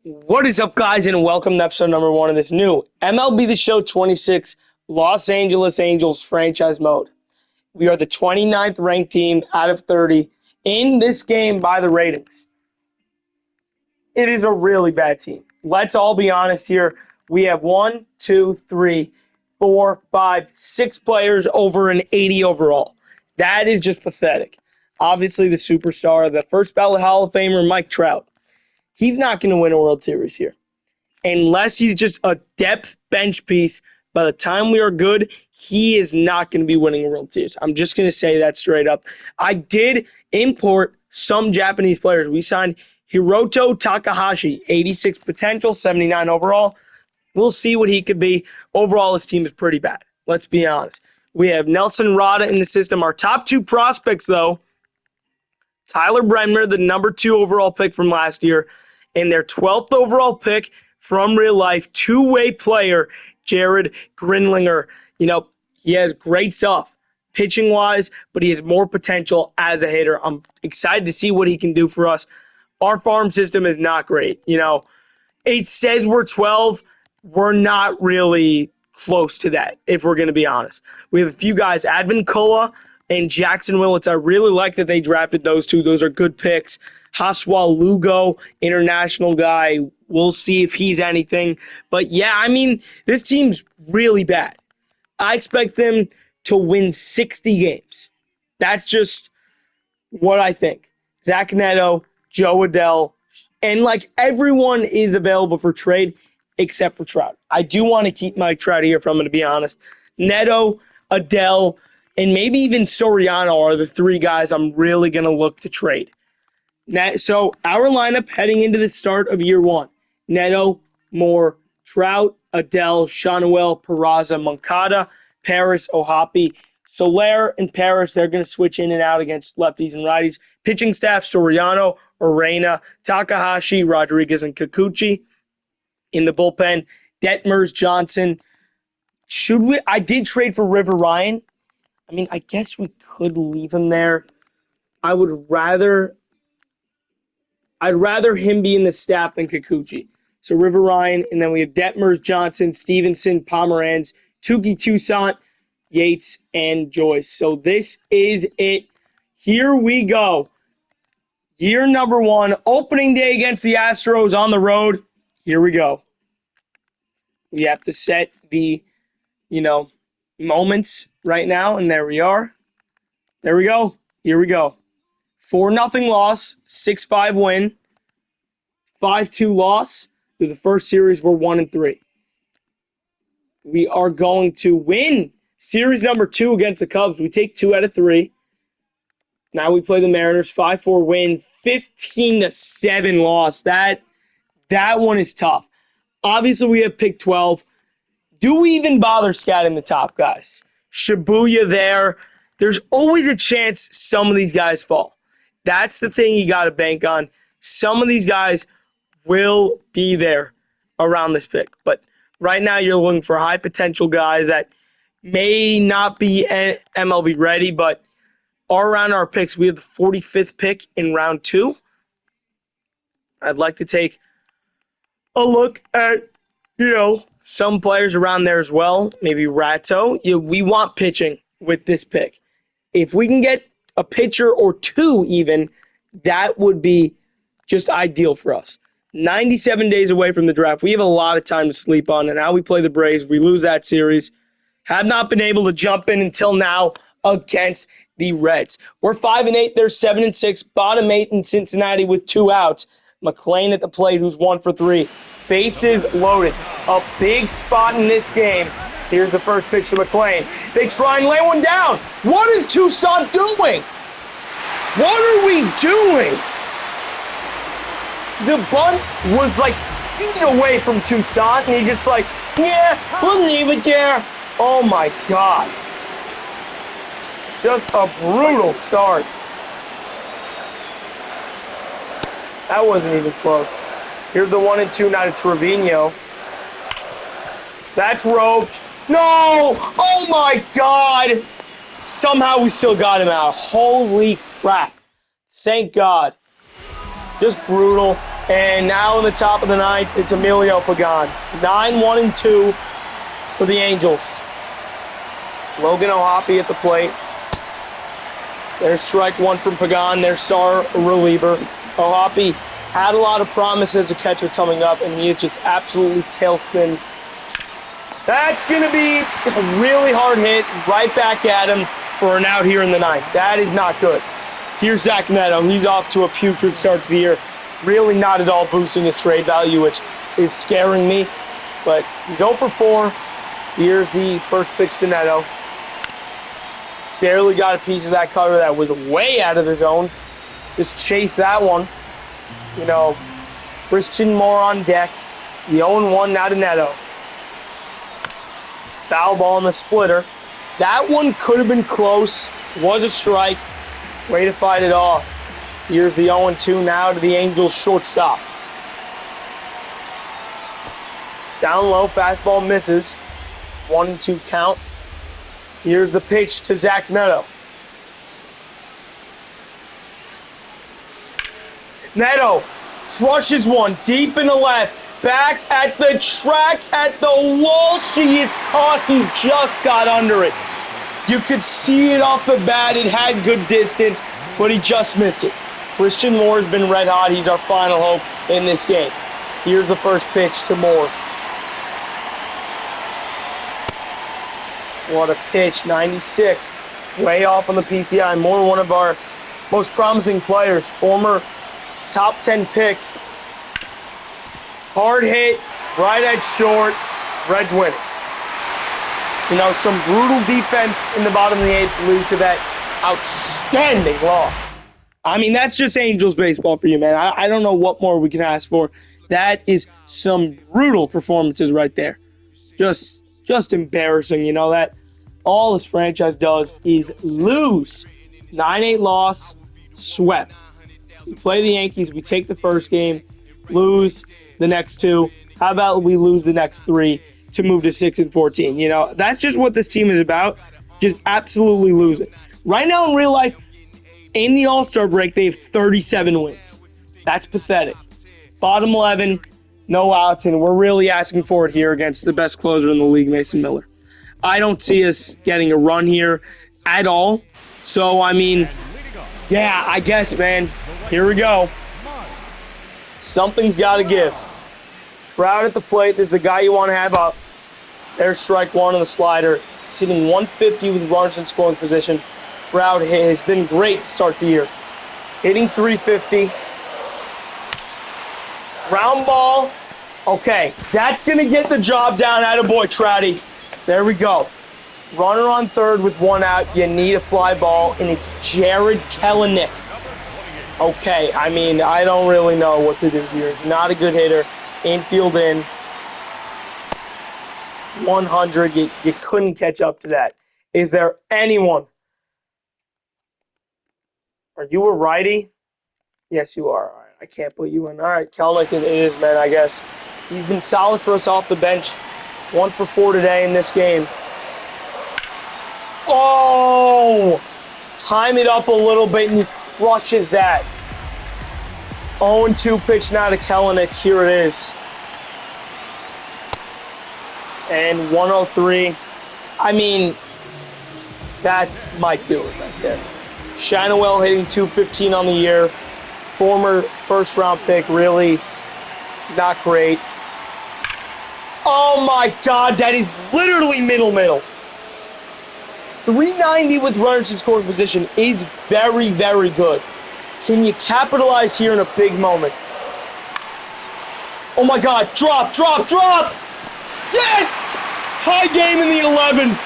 What is up, guys, and welcome to episode number 1 of this new MLB The Show 26 Los Angeles Angels franchise mode. We are the 29th ranked team out of 30 in this game by the ratings. It is a really bad team. Let's all be honest here. We have 1, 2, 3, 4, 5, 6 players over an 80 overall. That is just pathetic. Obviously, the superstar, the first ballot Hall of Famer, Mike Trout. He's not going to win a World Series here. Unless he's just a depth bench piece, by the time we are good, he is not going to be winning a World Series. I'm just going to say that straight up. I did import some Japanese players. We signed Hiroto Takahashi, 86 potential, 79 overall. We'll see what he could be. Overall, his team is pretty bad. Let's be honest. We have Nelson Rada in the system. Our top 2 prospects, though, Tyler Bremner, the number 2 overall pick from last year, and their 12th overall pick from real life, two-way player, Jared Grinlinger. He has great stuff pitching-wise, but he has more potential as a hitter. I'm excited to see what he can do for us. Our farm system is not great. It says we're 12. We're not really close to that, if we're going to be honest. We have a few guys, Advin and Jackson Willits. I really like that they drafted those two. Those are good picks. Haswa Lugo, international guy. We'll see if he's anything. But, yeah, this team's really bad. I expect them to win 60 games. That's just what I think. Zach Neto, Joe Adell, and, everyone is available for trade except for Trout. I do want to keep Mike Trout here, if I'm going to be honest. Neto, Adell, and maybe even Soriano are the 3 guys I'm really going to look to trade. So our lineup heading into the start of year 1. Neto, Moore, Trout, Adell, Shanuel, Peraza, Moncada, Paris, Ohapi, Soler, and Paris. They're going to switch in and out against lefties and righties. Pitching staff, Soriano, Arena, Takahashi, Rodriguez, and Kikuchi. In the bullpen, Detmers, Johnson. I did trade for River Ryan. I guess we could leave him there. I'd rather him be in the staff than Kikuchi. So River Ryan, and then we have Detmers, Johnson, Stevenson, Pomeranz, Tuki Toussaint, Yates, and Joyce. So this is it. Here we go. Year number 1, opening day against the Astros on the road. Here we go. We have to set the, moments right now, and there we are. There we go. Here we go. 4-0 loss, 6-5 win, 5-2 loss. Through the first series, we're 1-3. We are going to win series number 2 against the Cubs. We take 2 out of 3. Now we play the Mariners, 5-4 win, 15-7 loss. That one is tough. Obviously, we have pick 12. Do we even bother scouting the top guys? Shibuya there. There's always a chance some of these guys fall. That's the thing you got to bank on. Some of these guys will be there around this pick. But right now, you're looking for high potential guys that may not be MLB ready, but are around our picks. We have the 45th pick in round 2. I'd like to take a look at, some players around there as well. Maybe Ratto. We want pitching with this pick. If we can get a pitcher or 2 even, that would be just ideal for us. 97 days away from the draft. We have a lot of time to sleep on, and now we play the Braves. We lose that series. Have not been able to jump in until now against the Reds. We're 5-8. They're 7-6. Bottom 8 in Cincinnati with 2 outs. McClain at the plate, who's 1 for 3. Bases loaded. A big spot in this game. Here's the first pitch to McClain. They try and lay one down. What is Toussaint doing? What are we doing? The bunt was feet away from Toussaint, and he just we'll leave it there. Oh my God. Just a brutal start. That wasn't even close. Here's the 1-2 now to Trevino. That's roped. No! Oh my God! Somehow we still got him out. Holy crap. Thank God. Just brutal. And now in the top of the ninth, it's Emilio Pagan. 9-1-2 for the Angels. Logan O'Hoppe at the plate. There's strike one from Pagan, their star reliever. O'Hoppe had a lot of promise as a catcher coming up, and he is just absolutely tailspin. That's going to be a really hard hit right back at him for an out here in the ninth. That is not good. Here's Zach Neto. He's off to a putrid start to the year. Really not at all boosting his trade value, which is scaring me. But he's 0 for 4. Here's the first pitch to Neto. Barely got a piece of that cutter that was way out of the zone. Just chase that one. You know, Christian Moore on deck. The 0-1 now to Neto. Foul ball in the splitter. That one could have been close. Was a strike. Way to fight it off. Here's the 0-2 now to the Angels shortstop. Down low, fastball misses. 1-2 count. Here's the pitch to Zach Neto. Neto flushes one deep in the left. Back at the track, at the wall. She is caught. He just got under it. You could see it off the bat. It had good distance, but he just missed it. Christian Moore has been red hot. He's our final hope in this game. Here's the first pitch to Moore. What a pitch, 96. Way off on the PCI. Moore, one of our most promising players. Former top 10 pick. Hard hit, right at short. Reds win it. You know, some brutal defense in the bottom of the eighth lead to that outstanding loss. I mean, that's just Angels baseball for you, man. I don't know what more we can ask for. That is some brutal performances right there. Just embarrassing, you know, that all this franchise does is lose. 9-8 loss, swept. We play the Yankees, we take the first game, lose the next two. How about we lose the next three to move to 6-14? You know, that's just what this team is about. Just absolutely lose it. Right now in real life, in the All-Star break, they have 37 wins. That's pathetic. Bottom 11, no outs, and we're really asking for it here against the best closer in the league, Mason Miller. I don't see us getting a run here at all. So, I mean, yeah, I guess, man. Here we go. Something's got to give. Trout at the plate. This is the guy you want to have up. There's strike one on the slider. Sitting 150 with runners in scoring position. Trout has been great to start the year. Hitting 350. Round ball. Okay, that's going to get the job down. Attaboy, Trouty. There we go. Runner on third with one out. You need a fly ball, and it's Jared Kelenic. Okay, I mean, I don't really know what to do here. It's not a good hitter. Infield in. 100. You couldn't catch up to that. Is there anyone? Are you a righty? Yes, you are. All right, I can't put you in. All right, Kelenic, it is, man, I guess. He's been solid for us off the bench. 1 for 4 today in this game. Oh! Time it up a little bit, and he crushes that. 0-2 pitch now to Kelenic. Here it is. And 103. I mean, that might do it right there. Shinawell hitting 215 on the year. Former first-round pick, really not great. Oh, my God, that is literally middle. 390 with runners in scoring position is very, very good. Can you capitalize here in a big moment? Oh, my God, drop! Yes! Tie game in the 11th.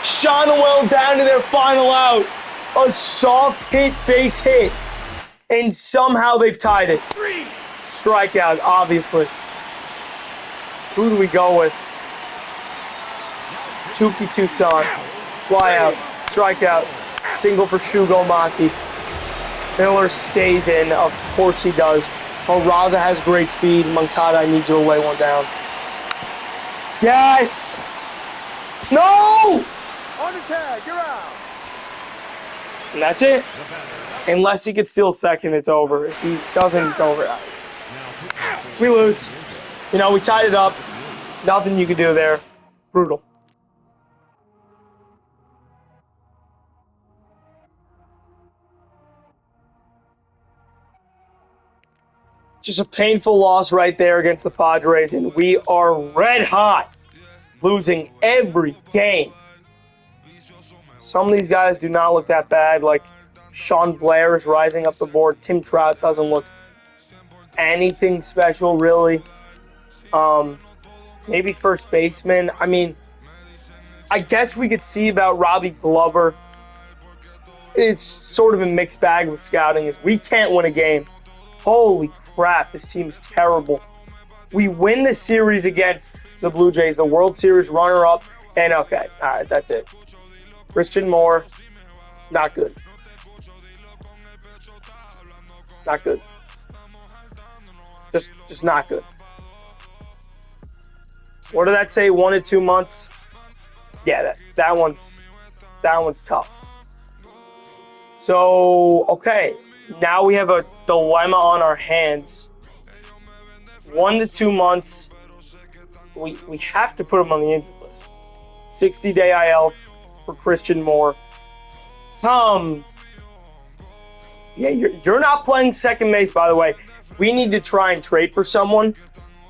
Shinawell down to their final out. A soft hit, base hit. And somehow they've tied it. Strikeout, obviously. Who do we go with? Tuki Tucson. Fly out. Strikeout. Single for Shugo Maki. Miller stays in. Of course he does. Peraza has great speed. Moncada, I need you to lay one down. Yes! No! On the tag, you're out. And that's it. Unless he could steal second, it's over. If he doesn't, it's over. We lose. You know, we tied it up. Nothing you could do there. Brutal. Just a painful loss right there against the Padres, and we are red hot, losing every game. Some of these guys do not look that bad. Like Sean Blair is rising up the board. Tim Trout doesn't look anything special, really. Maybe first baseman. I mean, I guess we could see about Robbie Glover. It's sort of a mixed bag with scouting. Is we can't win a game. Holy crap, this team is terrible. We win the series against the Blue Jays, the World Series runner-up, and okay, all right, that's it. Christian Moore, not good. Not good. Just not good. What did that say? 1 to 2 months? Yeah, that one's tough. So, okay. Now we have a dilemma on our hands. 1 to 2 months. We have to put him on the injured list. 60-day IL for Christian Moore. Yeah, you're not playing second base, by the way. We need to try and trade for someone.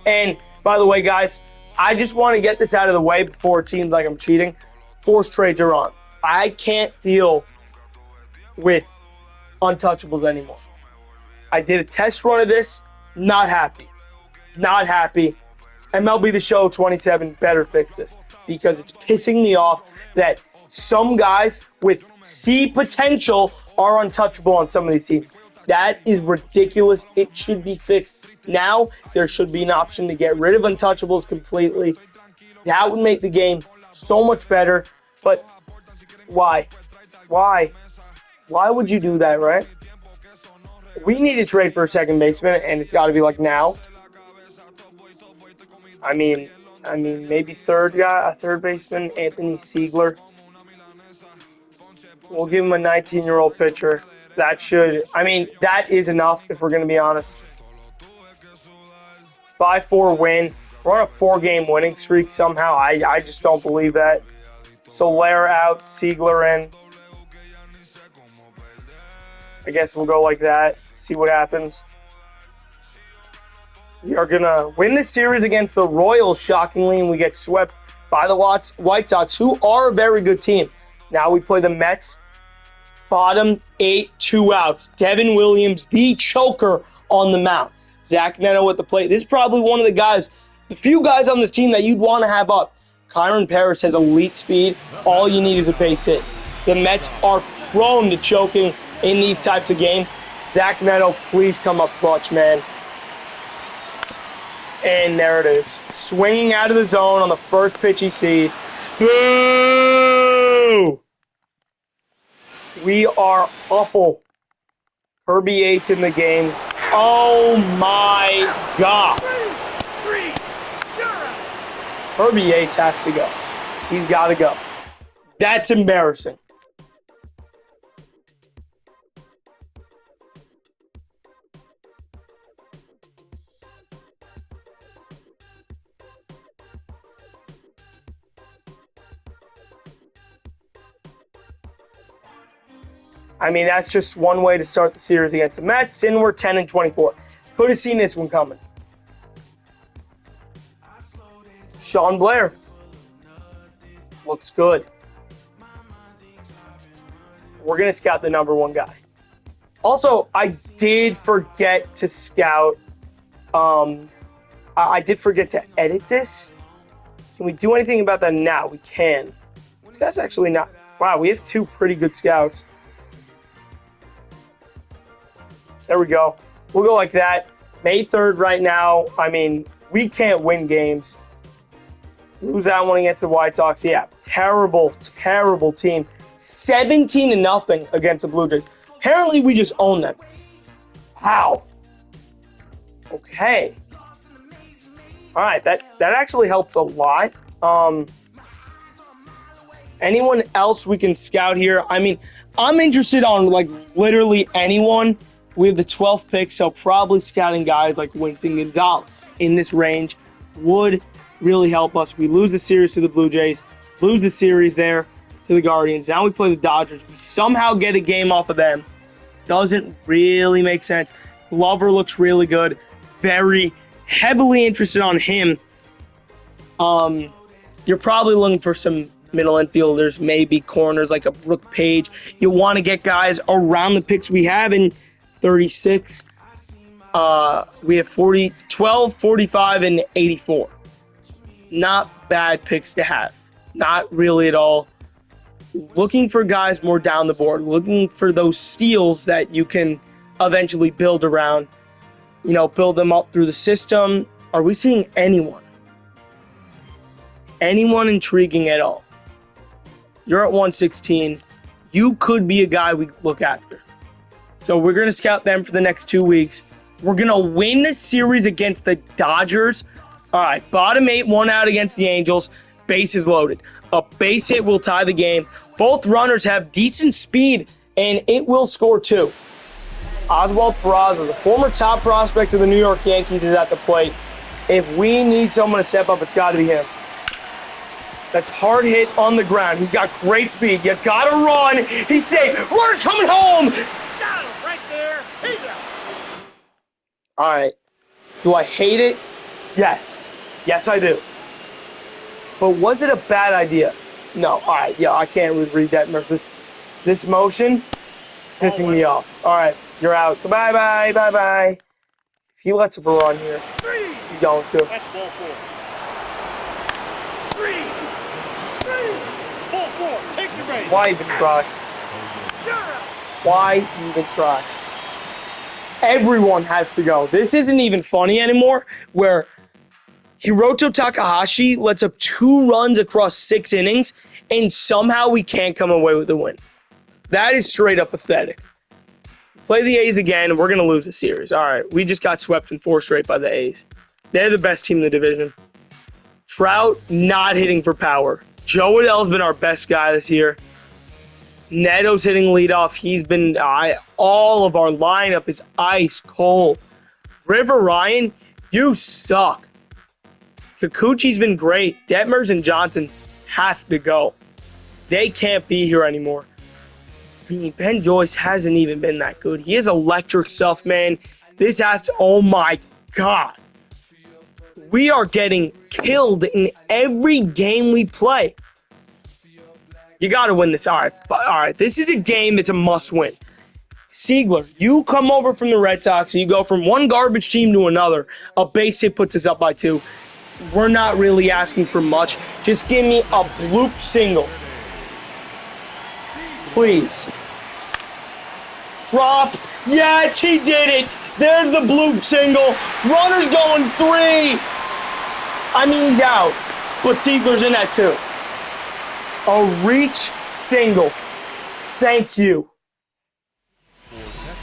And, by the way, guys, I just want to get this out of the way before it seems like I'm cheating. Forced trades are on. I can't deal with untouchables anymore. I did a test run of this. Not happy. Not happy. MLB The Show 27 better fix this because it's pissing me off that some guys with C potential are untouchable on some of these teams. That is ridiculous. It should be fixed. Now, there should be an option to get rid of untouchables completely. That would make the game so much better. But why? Why? Why would you do that, right? We need to trade for a second baseman, and it's got to be like now. I mean, maybe third baseman, Anthony Siegler. We'll give him a 19-year-old pitcher. That is enough if we're going to be honest. 5-4 win. We're on a 4-game winning streak somehow. I just don't believe that. Soler out, Siegler in. I guess we'll go like that. See what happens. We are going to win the series against the Royals, shockingly, and we get swept by the White Sox, who are a very good team. Now we play the Mets. Bottom 8, 2 outs. Devin Williams, the choker on the mound. Zach Neto at the plate. This is probably one of the few guys on this team that you'd want to have up. Kyron Paris has elite speed. All you need is a base hit. The Mets are prone to choking in these types of games. Zach Neto, please come up clutch, man. And there it is. Swinging out of the zone on the first pitch he sees. Boo! We are awful. Herbie Yates in the game. Oh my God. Herbie Yates has to go. He's got to go. That's embarrassing. I mean, that's just one way to start the series against the Mets, and we're 10-24. Could have seen this one coming. Sean Blair. Looks good. We're going to scout the number 1 guy. Also, I did forget to scout. I did forget to edit this. Can we do anything about that now? We can. This guy's actually not. Wow, we have 2 pretty good scouts. There we go. We'll go like that. May 3rd right now. I mean, we can't win games. Lose that one against the White Sox. Yeah, terrible, terrible team. 17-0 against the Blue Jays. Apparently, we just own them. How? Okay. All right, that actually helps a lot. Anyone else we can scout here? I mean, I'm interested on, like, literally anyone. We have the 12th pick, so probably scouting guys like Winston Gonzalez in this range would really help us. We lose the series to the Blue Jays, lose the series there to the Guardians. Now we play the Dodgers. We somehow get a game off of them. Doesn't really make sense. Glover looks really good. Very heavily interested on him. You're probably looking for some middle infielders, maybe corners like a Brooke Page. You want to get guys around the picks we have in 36. We have 40, 12, 45, and 84. Not bad picks to have. Not really at all. Looking for guys more down the board. Looking for those steals that you can eventually build around. Build them up through the system. Are we seeing anyone? Anyone intriguing at all? You're at 116. You could be a guy we look after. So we're going to scout them for the next 2 weeks. We're going to win the series against the Dodgers. All right, bottom 8, 1 out against the Angels. Bases loaded. A base hit will tie the game. Both runners have decent speed, and it will score 2. Oswald Peraza, the former top prospect of the New York Yankees, is at the plate. If we need someone to step up, it's got to be him. That's hard hit on the ground. He's got great speed. You got to run. He's safe. Runner's coming home. Got him right there. He's out. All right. Do I hate it? Yes. Yes, I do. But was it a bad idea? No. All right. Yeah, I can't read that versus this motion pissing me off. All right. You're out. Bye-bye. Bye-bye. If he lets up a run here, he's going to. That's ball 4. 3. Ball 4. Take the base. Why even try? You're out. Why even try? Everyone has to go. This isn't even funny anymore, where Hiroto Takahashi lets up 2 runs across 6 innings, and somehow we can't come away with a win. That is straight up pathetic. Play the A's again, and we're going to lose the series. All right, we just got swept in 4 straight by the A's. They're the best team in the division. Trout not hitting for power. Joe Adell's been our best guy this year. Neto's hitting leadoff. He's been all of our lineup is ice cold. River Ryan, you suck. Kikuchi's been great. Detmers and Johnson have to go. They can't be here anymore. Ben Joyce hasn't even been that good. He is electric stuff, man. This has to, oh my God. We are getting killed in every game we play. You got to win this. All right. This is a game that's a must-win. Siegler, you come over from the Red Sox, and you go from one garbage team to another. A base hit puts us up by 2. We're not really asking for much. Just give me a bloop single. Please. Drop. Yes, he did it. There's the bloop single. Runner's going 3. I mean, he's out. But Siegler's in that too. A reach single. Thank you.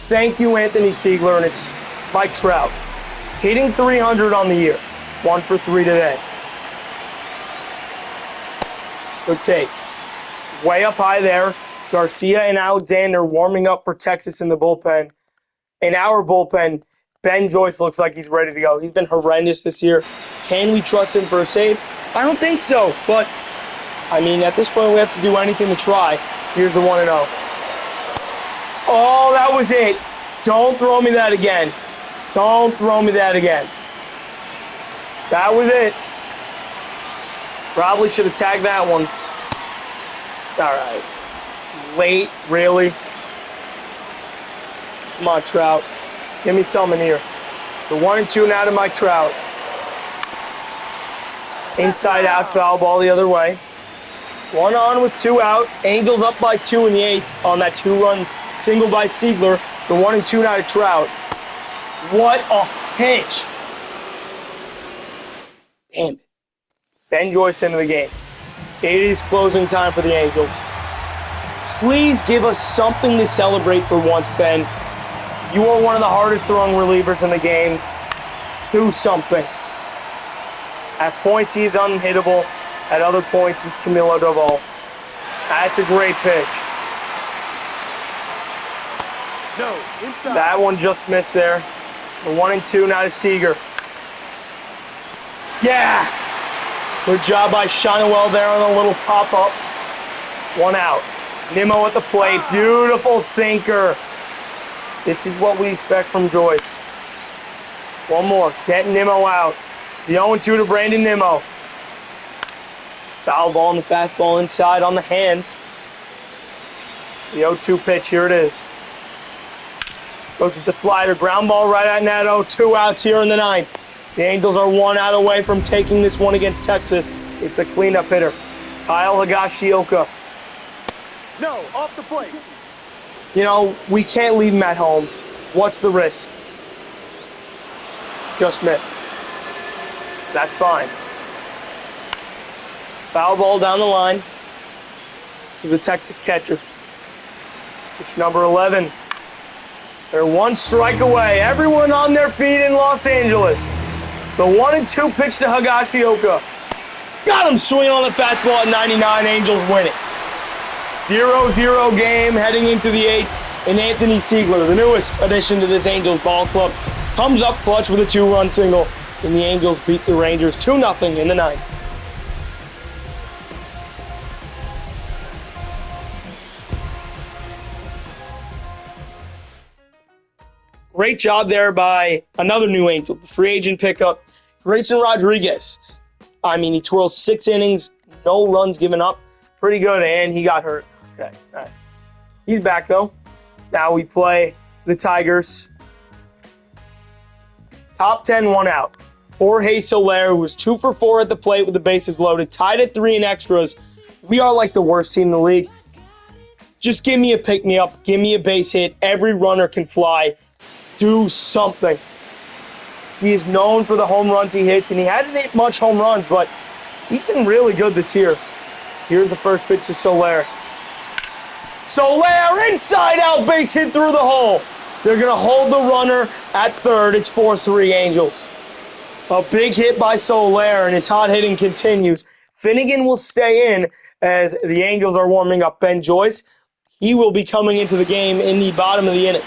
Thank you, Anthony Siegler, and it's Mike Trout. Hitting 300 on the year. 1 for 3 today. Good take. Way up high there. Garcia and Alexander warming up for Texas in the bullpen. In our bullpen, Ben Joyce looks like he's ready to go. He's been horrendous this year. Can we trust him for a save? I don't think so, but I mean, at this point, we have to do anything to try. Here's the 1-0. Oh, that was it. Don't throw me that again. Don't throw me that again. That was it. Probably should have tagged that one. All right. Late, really? Come on, Trout. Give me some in here. The 1-2 now to Mike Trout. Inside out, foul ball the other way. 1 on with 2 out. Angels up by 2 in the 8th on that 2-run single by Siegler. The 1-2 now to Trout. What a pitch. Damn it. Ben Joyce into the game. It is closing time for the Angels. Please give us something to celebrate for once, Ben. You are one of the hardest throwing relievers in the game. Do something. At points, he's unhittable. At other points, he's Camilo Doval. That's a great pitch. No, inside. That one just missed there. The 1-2 now to Seager. Yeah! Good job by Shonwell there on a little pop-up. 1 out. Nimmo at the plate. Beautiful sinker. This is what we expect from Joyce. One more. Get Nimmo out. The 0-2 to Brandon Nimmo. Foul ball on the fastball inside on the hands. The 0-2 pitch. Here it is. Goes with the slider. Ground ball right at net. 2 outs here in the ninth. The Angels are 1 out away from taking this one against Texas. It's a cleanup hitter. Kyle Higashioka. No, off the plate. You know, we can't leave him at home. What's the risk? Just miss. That's fine. Foul ball down the line to the Texas catcher. It's number 11. They're 1 strike away. Everyone on their feet in Los Angeles. The 1-2 pitch to Higashioka. Got him swinging on the fastball at 99. Angels win it. 0-0 game heading into the 8th. And Anthony Siegler, the newest addition to this Angels ball club, comes up clutch with a 2-run single. And the Angels beat the Rangers 2-0 in the 9th. Great job there by another new Angel, the free agent pickup, Grayson Rodriguez. I mean, he twirled 6 innings, no runs given up. Pretty good, and he got hurt. Okay, all right. He's back, though. Now we play the Tigers. Top 10, 1 out. Jorge Soler, who was 2 for 4 at the plate with the bases loaded, tied at 3 in extras. We are like the worst team in the league. Just give me a pick-me-up. Give me a base hit. Every runner can fly. Do something. He is known for the home runs he hits, and he hasn't hit much home runs, but he's been really good this year. Here's the first pitch to Soler. Soler, inside out, base hit through the hole. They're going to hold the runner at third. It's 4-3 Angels. A big hit by Soler, and his hot hitting continues. Finnegan will stay in as the Angels are warming up. Ben Joyce, he will be coming into the game in the bottom of the inning.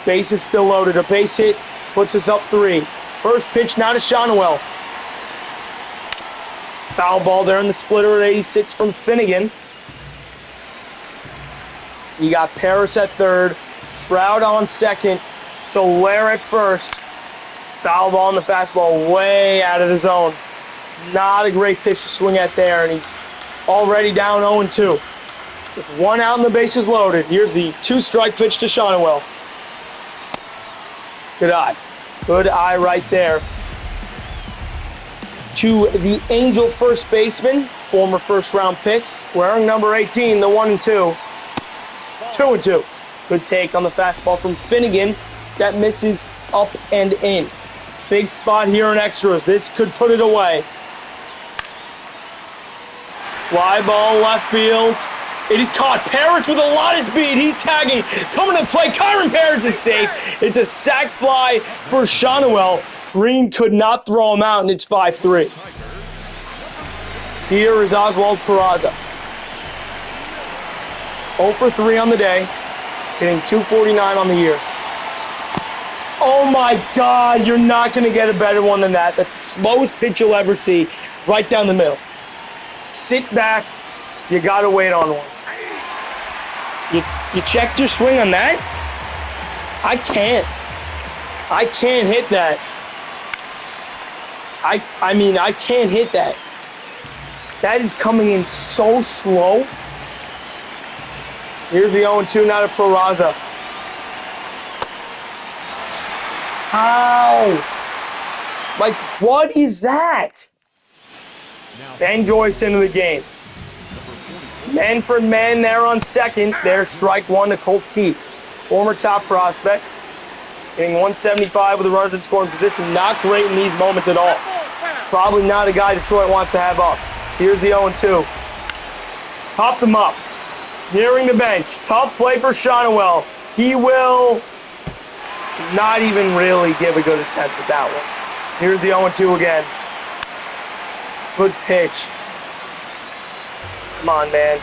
Base is still loaded. A base hit puts us up 3. First pitch now to Shonwell. Foul ball there in the splitter at 86 from Finnegan. You got Paris at third. Trout on second. Soler at first. Foul ball on the fastball way out of the zone. Not a great pitch to swing at there, and he's already down 0-2. With 1 out and the bases loaded, here's the 2-strike pitch to Shonwell. Good eye. Good eye right there. To the Angel first baseman, former first-round pick, wearing number 18, the 1-2. 2-2. Good take on the fastball from Finnegan. That misses up and in. Big spot here in extras. This could put it away. Fly ball left field. It is caught. Parrish with a lot of speed. He's tagging. Coming to play. Kyron Parrish is safe. It's a sac fly for Shonwell. Green could not throw him out, and it's 5-3. Here is Oswald Peraza. 0 for 3 on the day. Hitting .249 on the year. Oh my God, you're not going to get a better one than that. That's the slowest pitch you'll ever see. Right down the middle. Sit back. You got to wait on one. You checked your swing on that? I can't hit that. I mean, I can't hit that. That is coming in so slow. Here's the 0-2 now to Peraza. How? Like, what is that? Ben Joyce into the game. Men for men there on second. There's strike 1 to Colt Keith. Former top prospect. Hitting 175 with the runners in scoring position. Not great in these moments at all. It's probably not a guy Detroit wants to have up. Here's the 0-2. Pop them up. Nearing the bench. Tough play for Shonwell. He will not even really give a good attempt at that one. Here's the 0-2 again. Good pitch. Come on, man.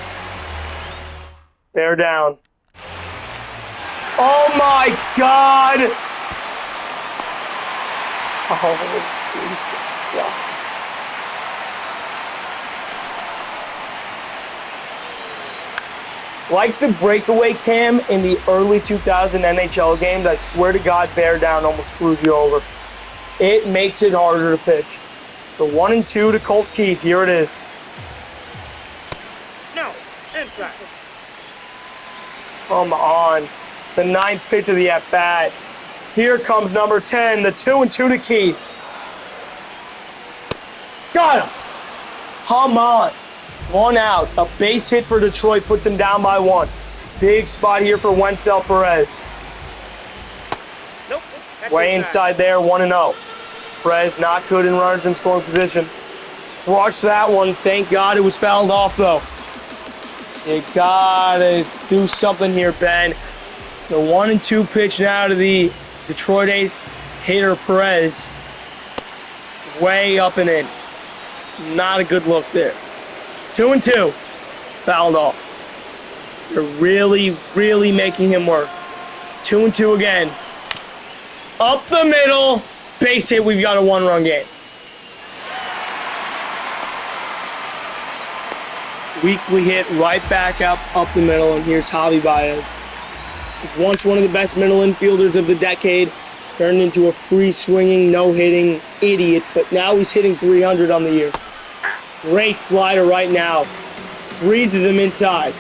Bear down. Oh my God! Oh, Jesus Christ. Like the breakaway cam in the early 2000 NHL games, I swear to God, bear down almost screws you over. It makes it harder to pitch. The 1-2 to Colt Keith. Here it is. No, inside. Come on. The 9th pitch of the at-bat. Here comes number 10, the 2-2 to Keith. Got him. Come on. 1 out. A base hit for Detroit puts him down by 1. Big spot here for Wenzel Perez. Nope. That's Way inside there, 1-0. Perez not good in runners in scoring position. Crushed that one. Thank God it was fouled off, though. You gotta do something here, Ben. The 1-2 pitch now to the Detroit hitter Perez. Way up and in. Not a good look there. 2-2. Fouled off. They're really, really making him work. 2-2 again. Up the middle. Base hit. We've got a 1-run game. Weakly hit right back up the middle. And here's Javi Baez. He's once one of the best middle infielders of the decade. Turned into a free-swinging, no-hitting idiot. But now he's hitting 300 on the year. Great slider right now. Freezes him inside.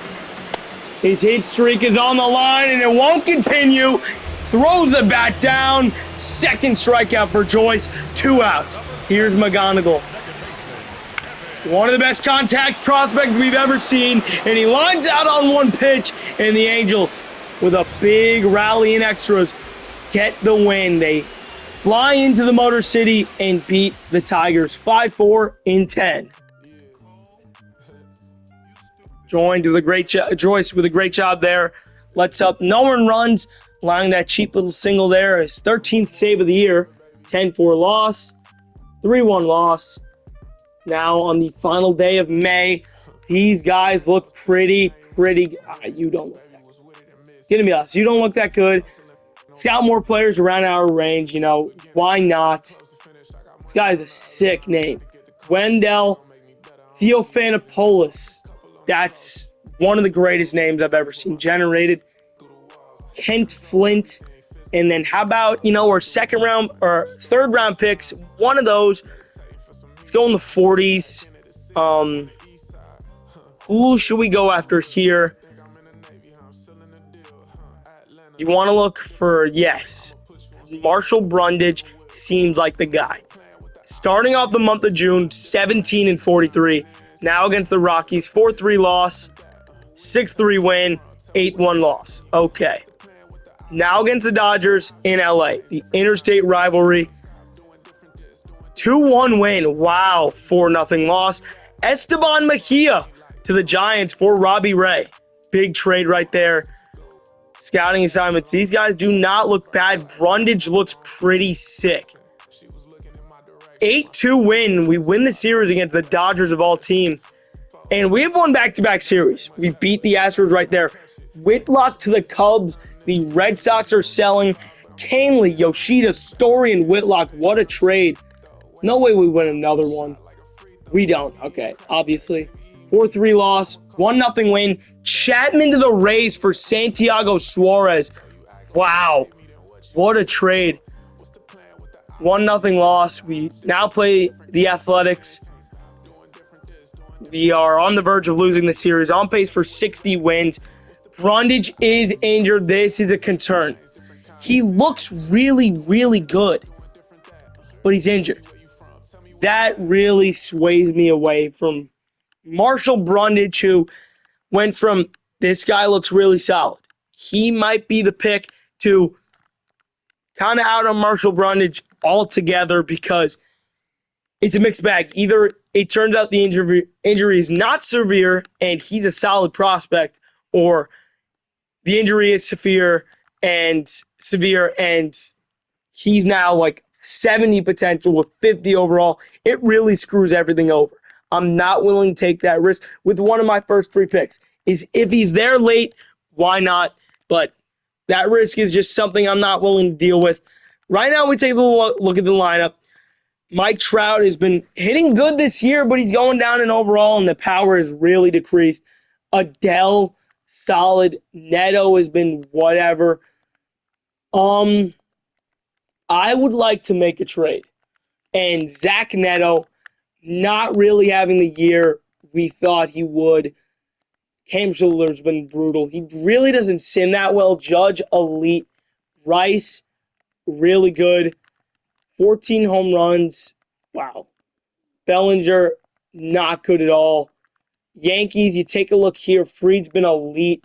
His hit streak is on the line, and it won't continue. Throws the bat down. Second strikeout for Joyce. 2 outs. Here's McGonigal. One of the best contact prospects we've ever seen, and he lines out on 1 pitch, and the Angels, with a big rally in extras, get the win. They fly into the Motor City and beat the Tigers 5-4 in 10. Joined with a great Joyce with a great job there. Lets up no one runs, allowing that cheap little single there. His 13th save of the year. 10-4 loss, 3-1 loss. Now on the final day of May, these guys look pretty. You don't look that good. Gonna be honest, you don't look that good. Scout more players around our range. Why not? This guy's a sick name. Wendell Theophanopoulos. That's one of the greatest names I've ever seen generated. Kent Flint. And then how about, our second round or third round picks? One of those. Let's go in the 40s. Who should we go after here? You want to look for, yes, Marshall Brundage seems like the guy. Starting off the month of June, 17-43. Now against the Rockies, 4-3 loss, 6-3 win, 8-1 loss. Okay. Now against the Dodgers in LA, the interstate rivalry. 2-1 win. Wow, 4-0 loss. Esteban Mejia to the Giants for Robbie Ray. Big trade right there. Scouting assignments. These guys do not look bad. Brundage looks pretty sick. 8-2 win. We win the series against the Dodgers of all team. And we have won back-to-back series. We beat the Astros right there. Whitlock to the Cubs. The Red Sox are selling. Canley, Yoshida, Story, and Whitlock. What a trade. No way we win another one. We don't. Okay, obviously. 4-3 loss. 1-0 win. Chapman to the Rays for Santiago Suarez. Wow. What a trade. 1-0 loss. We now play the Athletics. We are on the verge of losing the series. On pace for 60 wins. Brundage is injured. This is a concern. He looks really, really good, but he's injured. That really sways me away from Marshall Brundage, who went from this guy looks really solid. He might be the pick to kind of out on Marshall Brundage altogether because it's a mixed bag. Either it turns out the injury is not severe and he's a solid prospect, or the injury is severe and he's now like 70 potential with 50 overall. It really screws everything over. I'm not willing to take that risk with one of my first 3 picks. Is if he's there late, why not? But That risk is just something I'm not willing to deal with. Right now, we take a look at the lineup. Mike Trout has been hitting good this year, but he's going down in overall, and the power has really decreased. Adele, solid. Neto has been whatever. I would like to make a trade. And Zach Neto, not really having the year we thought he would. Cam Schiller's been brutal. He really doesn't sim that well. Judge, elite. Rice, really good. 14 home runs. Wow. Bellinger, not good at all. Yankees, you take a look here. Fried's been elite.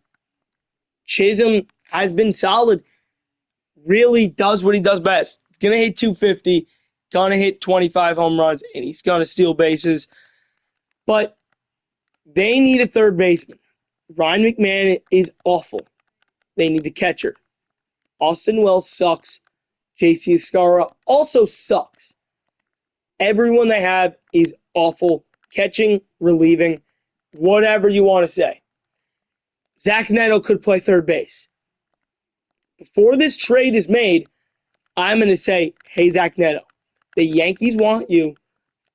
Chisholm has been solid. Really does what he does best. He's going to hit 250, going to hit 25 home runs, and he's going to steal bases. But they need a third baseman. Ryan McMahon is awful. They need a catcher. Austin Wells sucks. JC Escara also sucks. Everyone they have is awful. Catching, relieving, whatever you want to say. Zach Neto could play third base. Before this trade is made, I'm going to say, hey, Zach Neto, the Yankees want you.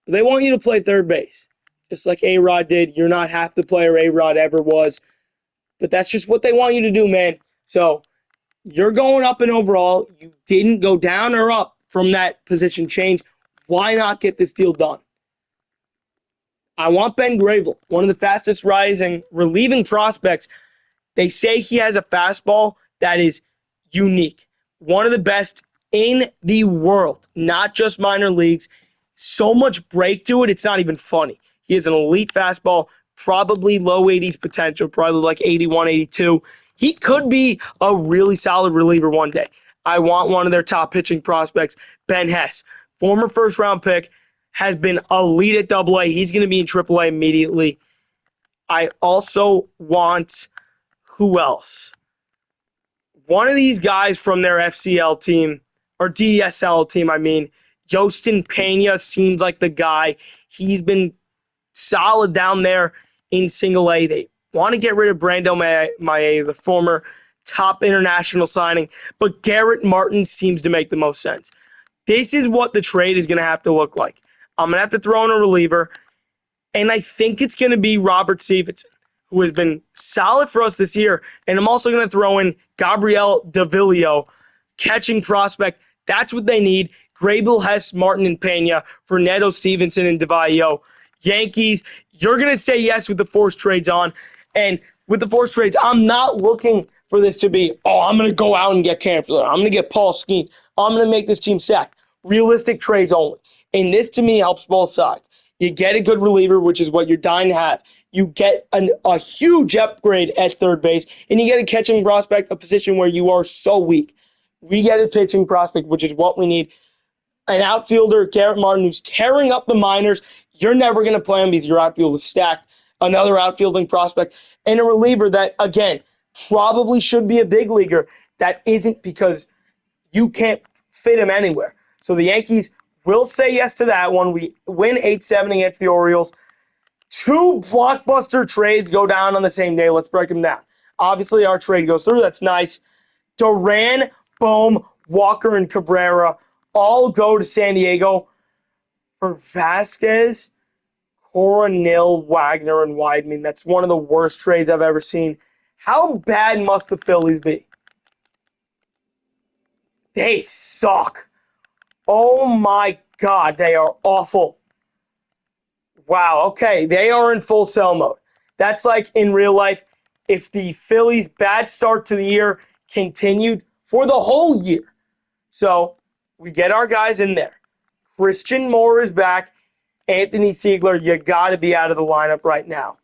They want you to play third base. Just like A-Rod did. You're not half the player A-Rod ever was. But that's just what they want you to do, man. So you're going up in overall. You didn't go down or up from that position change. Why not get this deal done? I want Ben Grable, one of the fastest rising relieving prospects. They say he has a fastball that is unique. One of the best in the world, not just minor leagues. So much break to it, it's not even funny. He has an elite fastball, probably low 80s potential, probably like 81, 82. He could be a really solid reliever one day. I want one of their top pitching prospects, Ben Hess, former first-round pick, has been elite at AA. He's going to be in AAA immediately. I also want, who else? One of these guys from their FCL team, or DSL team, I mean, Yostin Pena seems like the guy. He's been solid down there in single A. They want to get rid of Brando Maye, the former top international signing, but Garrett Martin seems to make the most sense. This is what the trade is going to have to look like. I'm going to have to throw in a reliever, and I think it's going to be Robert Stevenson, who has been solid for us this year. And I'm also going to throw in Gabriel Davilio, catching prospect. That's what they need. Grable, Hess, Martin, and Pena for Neto, Stevenson, and DeVayo. Yankees, you're going to say yes with the forced trades on. And with the forced trades, I'm not looking for this to be, I'm going to go out and get Cam Schiller. I'm going to get Paul Skeens. I'm going to make this team sack. Realistic trades only. And this, to me, helps both sides. You get a good reliever, which is what you're dying to have. You get a huge upgrade at third base, and you get a catching prospect, a position where you are so weak. We get a pitching prospect, which is what we need. An outfielder, Garrett Martin, who's tearing up the minors. You're never going to play him because your outfield is stacked. Another outfielding prospect. And a reliever that, again, probably should be a big leaguer. That isn't because you can't fit him anywhere. So the Yankees will say yes to that one. We win 8-7 against the Orioles. 2 blockbuster trades go down on the same day. Let's break them down. Obviously, our trade goes through. That's nice. Duran, Bohm, Walker, and Cabrera all go to San Diego for Vasquez, Coronel, Wagner, and Weidman. That's one of the worst trades I've ever seen. How bad must the Phillies be? They suck. Oh my God, they are awful. Wow, okay, they are in full sell mode. That's like in real life, if the Phillies' bad start to the year continued for the whole year. So we get our guys in there. Christian Moore is back. Anthony Siegler, you got to be out of the lineup right now.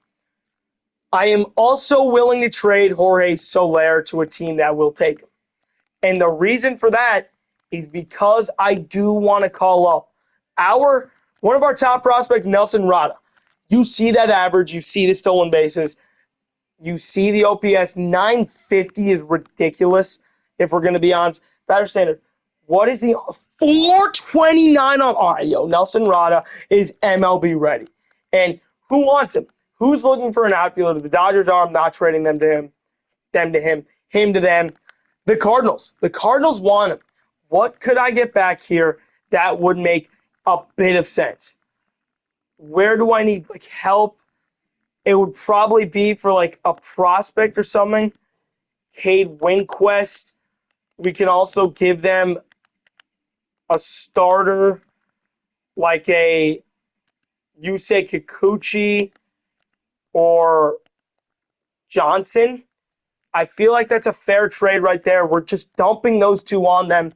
I am also willing to trade Jorge Soler to a team that will take him. And the reason for that is because I do want to call up one of our top prospects, Nelson Rada. You see that average. You see the stolen bases. You see the OPS. 950 is ridiculous if we're going to be on batter standard. What is the 429 on? All right, Nelson Rada is MLB ready. And who wants him? Who's looking for an outfielder? The Dodgers are. I'm not trading them to him. Them to him. Him to them. The Cardinals. The Cardinals want him. What could I get back here that would make a bit of sense? Where do I need help? It would probably be for a prospect or something. Cade Winquest. We can also give them a starter like a Yusei Kikuchi or Johnson. I feel like that's a fair trade right there. We're just dumping those two on them.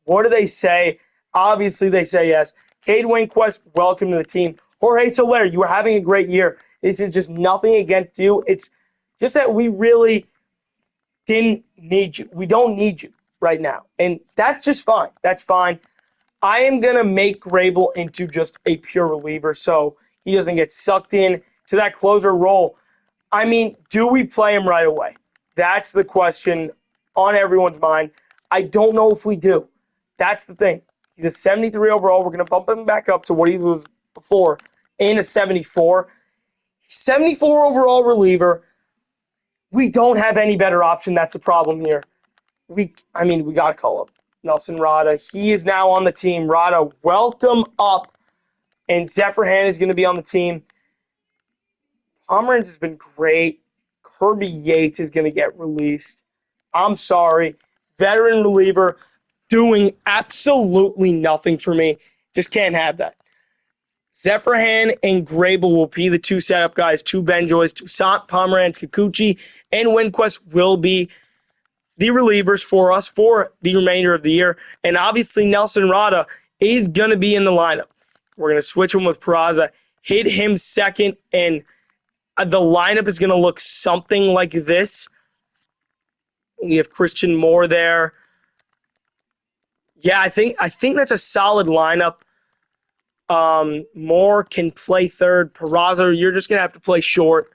What do they say? Obviously, they say yes. Cade Winquest, welcome to the team. Jorge Soler, you were having a great year. This is just nothing against you. It's just that we really didn't need you. We don't need you right now. And that's just fine. That's fine. I am going to make Grable into just a pure reliever so he doesn't get sucked in to that closer role. I mean, do we play him right away? That's the question on everyone's mind. I don't know if we do. That's the thing. He's a 73 overall. We're going to bump him back up to what he was before in a 74. 74 overall reliever. We don't have any better option. That's the problem here. We got to call up Nelson Rada. He is now on the team. Rada, welcome up. And Zephyr Han is going to be on the team. Pomeranz has been great. Kirby Yates is going to get released. I'm sorry. Veteran reliever doing absolutely nothing for me. Just can't have that. Zephyr Han and Grable will be the two setup guys. Two Benjoys, Toussaint, Pomeranz, Kikuchi, and Winquest will be the relievers for us for the remainder of the year. And obviously, Nelson Rada is going to be in the lineup. We're going to switch him with Peraza, hit him second, and the lineup is going to look something like this. We have Christian Moore there. Yeah, I think that's a solid lineup. Moore can play third. Peraza, you're just going to have to play short.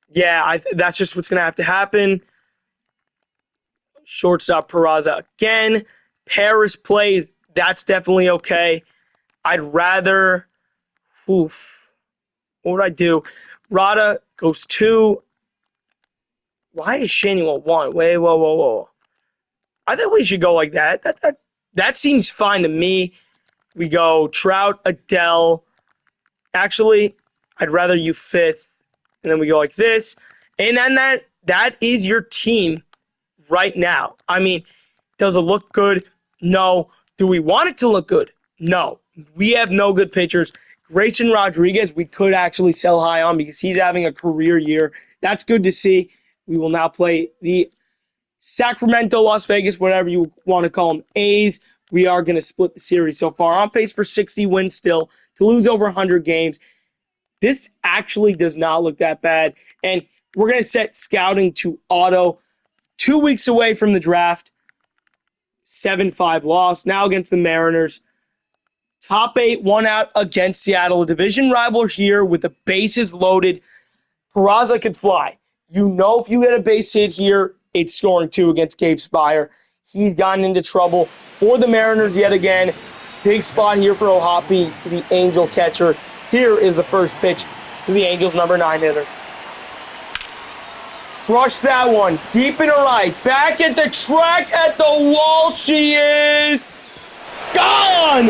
Yeah, that's just what's going to have to happen. Shortstop Peraza again. Paris plays. That's definitely okay. I'd rather. What would I do? Rada goes 2. Why is Shanuel 1? Wait, whoa. I think we should go like that. That seems fine to me. We go Trout, Adele. Actually, I'd rather you 5th. And then we go like this. And then that is your team right now. I mean, does it look good? No. Do we want it to look good? No. We have no good pitchers. Grayson Rodriguez, we could actually sell high on because he's having a career year. That's good to see. We will now play the Sacramento, Las Vegas, whatever you want to call them, A's. We are going to split the series so far. On pace for 60 wins still, to lose over 100 games. This actually does not look that bad. And we're going to set scouting to auto. 2 weeks away from the draft. 7-5 loss. Now against the Mariners. Top 8, 1 out against Seattle. A division rival here with the bases loaded. Peraza can fly. You know if you get a base hit here, it's scoring 2 against Gabe Spire. He's gotten into trouble for the Mariners yet again. Big spot here for Ohapi, the Angel catcher. Here is the first pitch to the Angels' number 9 hitter. Crush that one. Deep and right. Back at the track at the wall. She is gone.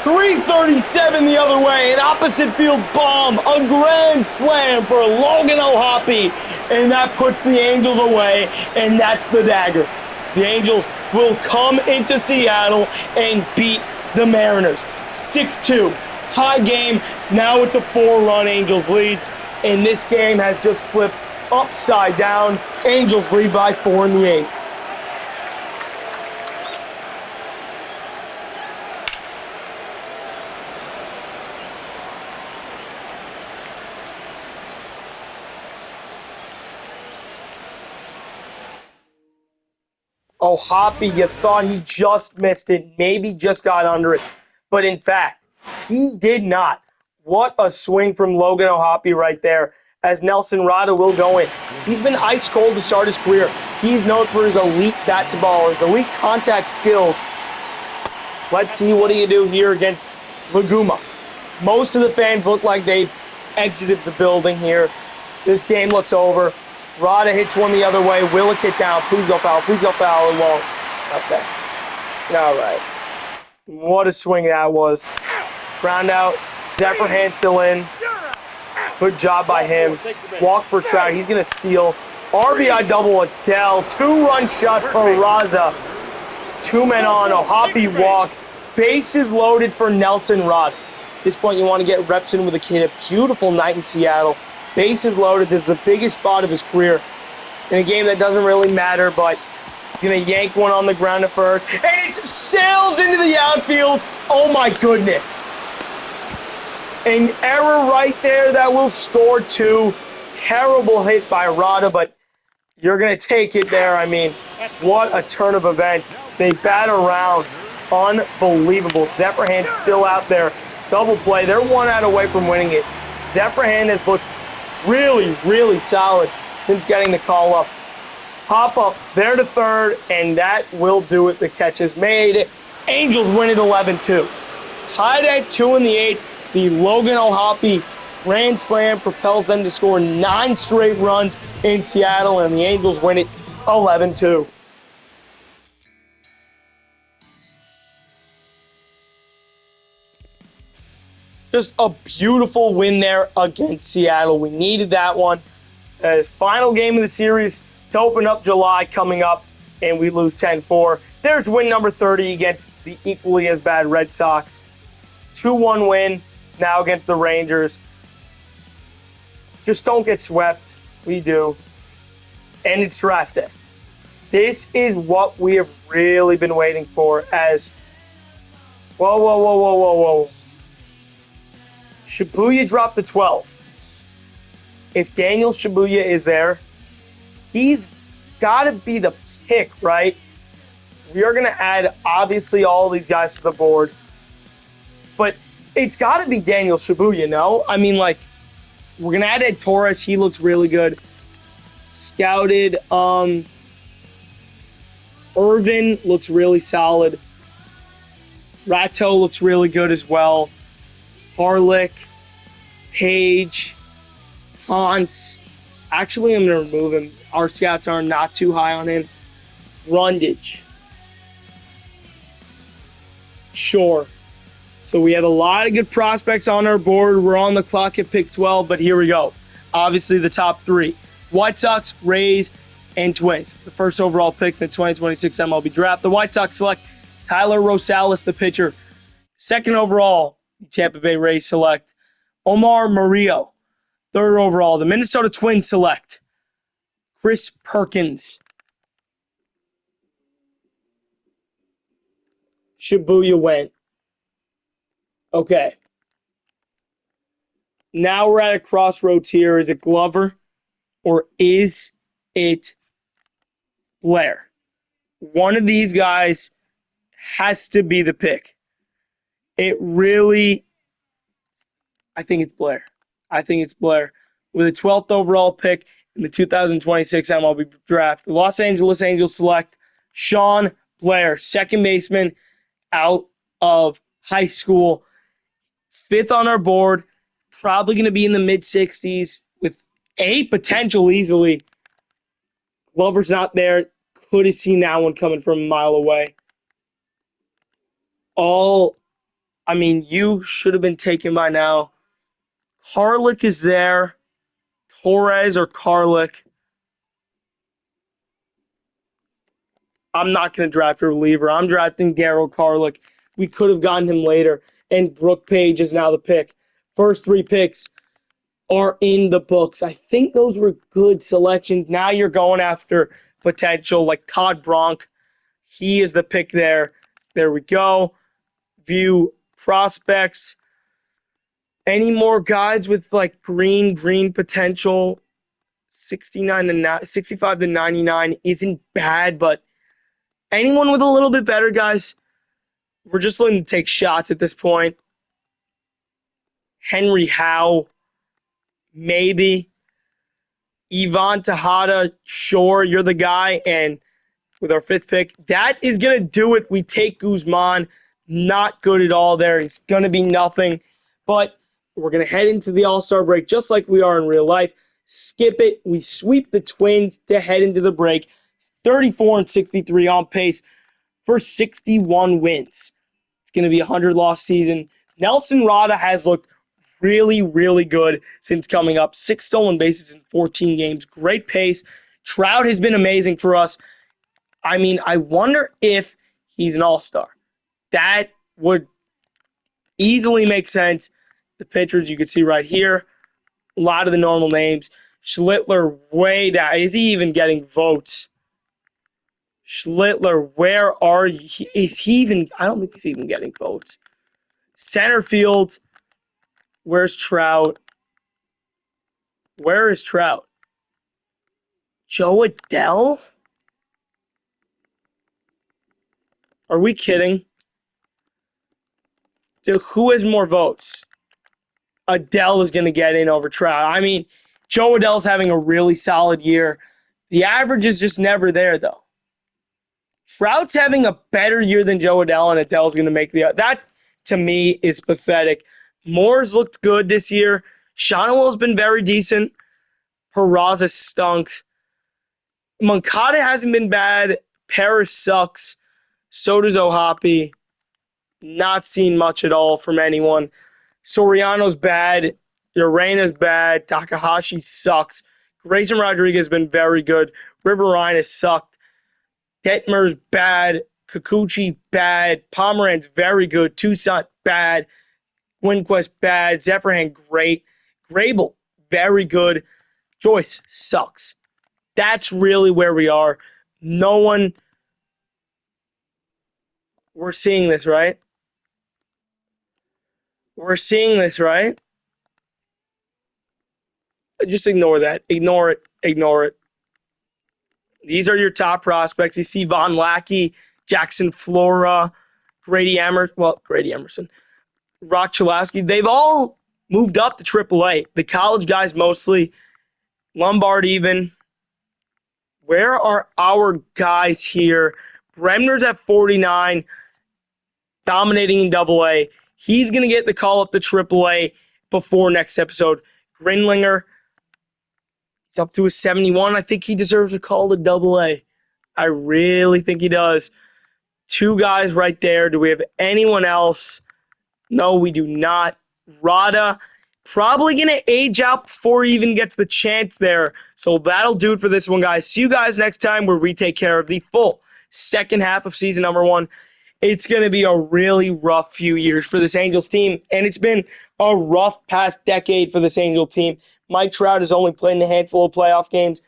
337 the other way. An opposite field bomb. A grand slam for Logan Ohapi. And that puts the Angels away. And that's the dagger. The Angels will come into Seattle and beat the Mariners. 6-2. Tie game. Now it's a 4-run Angels lead. And this game has just flipped upside down. Angels lead by 4 in the 8th. Oh, Hoppy, you thought he just missed it, maybe just got under it. But in fact, he did not. What a swing from Logan Ohapi right there, as Nelson Rada will go in. He's been ice cold to start his career. He's known for his elite bat to ball, his elite contact skills. Let's see what do you do here against Laguma. Most of the fans look like they exited the building here. This game looks over. Rada hits one the other way. Will it get down? Please go foul. Please go foul. It won't. Okay. All right. What a swing that was. Ground out. Zebrahan still in. Good job by him. Walk for Trout. He's going to steal. RBI double Adele. 2-run shot for Raza. 2 men on. A hoppy walk. Bases loaded for Nelson Rod. At this point, you want to get reps in with a kid. A beautiful night in Seattle. Bases loaded. This is the biggest spot of his career. In a game that doesn't really matter, but he's going to yank one on the ground at first. And it sails into the outfield. Oh, my goodness. An error right there that will score 2. Terrible hit by Rada, but you're going to take it there. I mean, what a turn of events. They bat around. Unbelievable. Zebrahan still out there. Double play. They're 1 out away from winning it. Zebrahan has looked really, really solid since getting the call up. Pop up there to third, and that will do it. The catch is made. Angels win it 11-2. Tied at 2 in the 8th. The Logan O'Hoppe grand slam propels them to score 9 straight runs in Seattle, and the Angels win it 11-2. Just a beautiful win there against Seattle. We needed that one. As final game of the series to open up July coming up, and we lose 10-4. There's win number 30 against the equally as bad Red Sox. 2-1 win now against the Rangers. Just don't get swept. We do. And it's draft day. This is what we have really been waiting for as... Whoa. Shibuya dropped to 12. If Daniel Shibuya is there, he's got to be the pick, right? We are going to add, obviously, all these guys to the board. But it's got to be Daniel Shibuya, no? I mean, like, we're going to add Ed Torres. He looks really good. Scouted. Irvin looks really solid. Ratto looks really good as well. Harlick, Page, Hans. Actually, I'm going to remove him. Our scouts are not too high on him. Rundage. Sure. So we have a lot of good prospects on our board. We're on the clock at pick 12, but here we go. Obviously, the top 3. White Sox, Rays, and Twins. The first overall pick in the 2026 MLB draft. The White Sox select Tyler Rosales, the pitcher. Second overall, the Tampa Bay Rays select Omar Murillo. Third overall, the Minnesota Twins select Chris Perkins. Shibuya went. Okay. Now we're at a crossroads here. Is it Glover or is it Blair? One of these guys has to be the pick. It really, I think it's Blair. With a 12th overall pick in the 2026 MLB draft, the Los Angeles Angels select Sean Blair, second baseman out of high school. 5th on our board, probably going to be in the mid-60s with a potential easily. Glover's not there. Could have seen that one coming from a mile away. You should have been taken by now. Harlick is there. Torres or Carlick. I'm not going to draft a reliever. I'm drafting Garrett Carlick. We could have gotten him later. And Brooke Page is now the pick. First 3 picks are in the books. I think those were good selections. Now you're going after potential like Todd Bronk. He is the pick there. There we go. View prospects. Any more guys with like green potential? 65 to 99 isn't bad, but anyone with a little bit better, guys? We're just looking to take shots at this point. Henry Howe, maybe. Ivan Tejada, sure, you're the guy. And with our 5th pick, that is going to do it. We take Guzman. Not good at all there. He's going to be nothing. But we're going to head into the All-Star break just like we are in real life. skip it. We sweep the Twins to head into the break. 34-63 on pace for 61 wins. It's going to be a 100-loss season. Nelson Rada has looked really, really good since coming up. 6 stolen bases in 14 games. Great pace. Trout has been amazing for us. I mean, I wonder if he's an all-star. That would easily make sense. The pitchers you can see right here, a lot of the normal names. Schlittler way down. Is he even getting votes? Schlittler, where are you? Is he even? I don't think he's even getting votes. Center field, where's Trout? Where is Trout? Joe Adele? Are we kidding? Dude, who has more votes? Adele is going to get in over Trout. I mean, Joe Adele's having a really solid year. The average is just never there, though. Trout's having a better year than Joe Adele, and Adele's going to make the... That, to me, is pathetic. Moore's looked good this year. Shonwell's been very decent. Peraza stunks. Moncada hasn't been bad. Paris sucks. So does Ohapi. Not seen much at all from anyone. Soriano's bad. Urena's bad. Takahashi sucks. Grayson Rodriguez has been very good. Riverine has sucked. Detmer's bad. Kikuchi bad. Pomeranz very good. Toussaint bad. Winquist bad. Zephyrhan great. Grable very good. Joyce sucks. That's really where we are. No one... We're seeing this, right? We're seeing this, right? Just ignore that. Ignore it. Ignore it. These are your top prospects. You see Von Lackey, Jackson Flora, Grady Emerson, Rock Chalowski. They've all moved up to AAA. The college guys mostly. Lombard even. Where are our guys here? Bremner's at 49, dominating in AA. He's going to get the call up to AAA before next episode. Grinlinger, he's up to a 71. I think he deserves a call to AA. I really think he does. 2 guys right there. Do we have anyone else? No, we do not. Rada, probably going to age out before he even gets the chance there. So that'll do it for this one, guys. See you guys next time where we take care of the full second half of season number 1. It's going to be a really rough few years for this Angels team, and it's been a rough past decade for this Angel team. Mike Trout has only played in a handful of playoff games.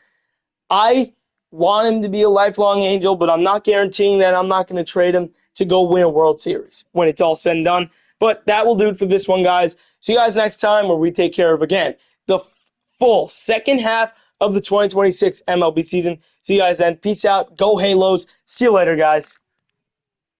I want him to be a lifelong Angel, but I'm not guaranteeing that. I'm not going to trade him to go win a World Series when it's all said and done. But that will do it for this one, guys. See you guys next time where we take care of, again, the full second half of the 2026 MLB season. See you guys then. Peace out. Go Halos. See you later, guys.